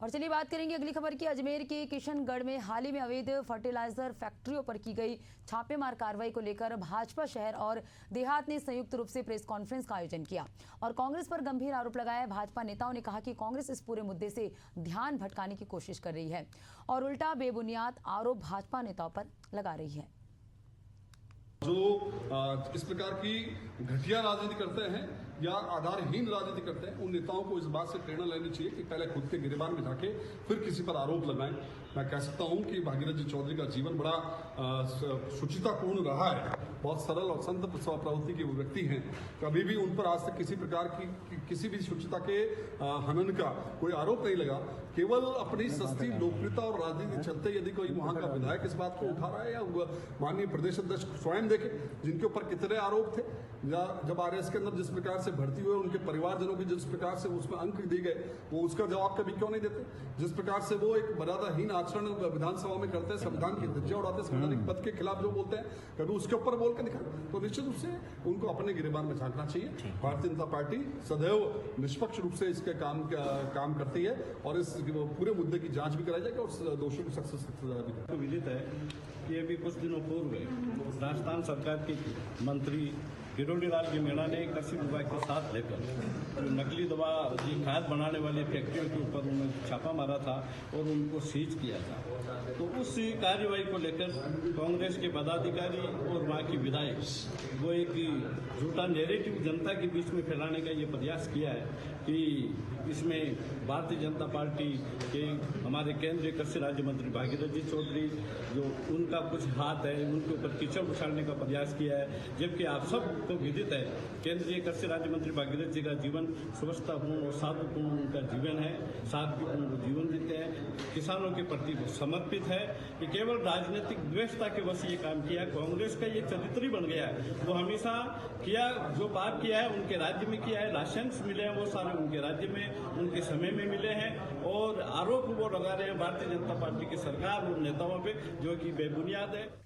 और चलिए बात करेंगे अगली खबर की। अजमेर के किशनगढ़ में हाल ही में अवैध फर्टिलाइजर फैक्ट्रियों पर की गई छापेमार कार्रवाई को लेकर भाजपा शहर और देहात ने संयुक्त रूप से प्रेस कॉन्फ्रेंस का आयोजन किया और कांग्रेस पर गंभीर आरोप लगाया। भाजपा नेताओं ने कहा कि कांग्रेस इस पूरे मुद्दे से ध्यान भटकाने की कोशिश कर रही है और उल्टा बेबुनियाद आरोप भाजपा नेताओं पर लगा रही है। जो इस प्रकार की घटिया राजनीति करते हैं या आधारहीन राजनीति करते हैं, उन नेताओं को इस बात से प्रेरणा लेनी चाहिए कि पहले खुद के गिरबान में जाके फिर किसी पर आरोप लगाएं। मैं कह सकता हूं कि भागीरथ जी चौधरी का जीवन बड़ा शुचितापूर्ण रहा है, बहुत सरल और संत प्रवृत्ति के व्यक्ति हैं। कभी भी उन पर आज तक किसी प्रकार की किसी भी शुचिता के हनन का कोई आरोप नहीं लगा। केवल अपनी सस्ती लोकप्रियता और राजनीति चलते यदि कोई वहां का विधायक इस बात को उठा रहा है या माननीय प्रदेश अध्यक्ष स्वयं देखे जिनके ऊपर कितने आरोप थे, जब आरएस के अंदर जिस प्रकार से भर्ती हुए उनके परिवारजनों की जिस प्रकार से उसमें अंक दिए गए, वो उसका जवाब कभी क्यों नहीं देते। जिस प्रकार से वो एक मर्यादाहीन आचरण विधानसभा में करते हैं, संविधान की धज्जियां उड़ाते हैं, संवैधानिक पद के खिलाफ जो बोलते हैं, कभी उसके ऊपर बोल के दिखा, तो निश्चित रूप से उनको अपने गिरबान में झांकना चाहिए। भारतीय जनता पार्टी सदैव निष्पक्ष रूप से इसके काम करती है और इस पूरे मुद्दे की जांच भी कराई जाएगी और दोषियों को सख्त से सख्त सजा भी तो विदित है कि अभी कुछ दिनों पूर्व राजस्थान सरकार के मंत्री किरोड़ी लाल जी मीणा ने कृषि विभाग के साथ लेकर जो नकली दवा खाद बनाने वाली फैक्ट्रियों के ऊपर उन्होंने छापा मारा था और उनको सीज किया था। तो उस कार्यवाही को लेकर कांग्रेस के पदाधिकारी और वहाँ की विधायक वो एक झूठा नैरेटिव जनता के बीच में फैलाने का ये प्रयास किया है कि इसमें भारतीय जनता पार्टी के हमारे केंद्रीय कृषि राज्य मंत्री भागीरथ जी चौधरी जो उनका कुछ हाथ है, उनके ऊपर कीचड़ उछालने का प्रयास किया है। जबकि आप सबको विदित है केंद्रीय कृषि राज्य मंत्री भागीरथ जी का जीवन स्वच्छतापूर्ण और साधुपूर्ण उनका जीवन है, सादगीपूर्ण जीवन जीते हैं, किसानों के प्रति वो समर्पित है। कि केवल राजनीतिक द्वेषता के वश ये काम किया, कांग्रेस का ये चरित्र ही बन गया है। वो हमेशा किया जो पाप किया है उनके राज्य में किया है, लाइसेंस मिले हैं वो सारे उनके राज्य में उनके समय में मिले हैं और आरोप वो लगा रहे हैं भारतीय जनता पार्टी की सरकार और नेताओं पे जो कि बेबुनियाद है।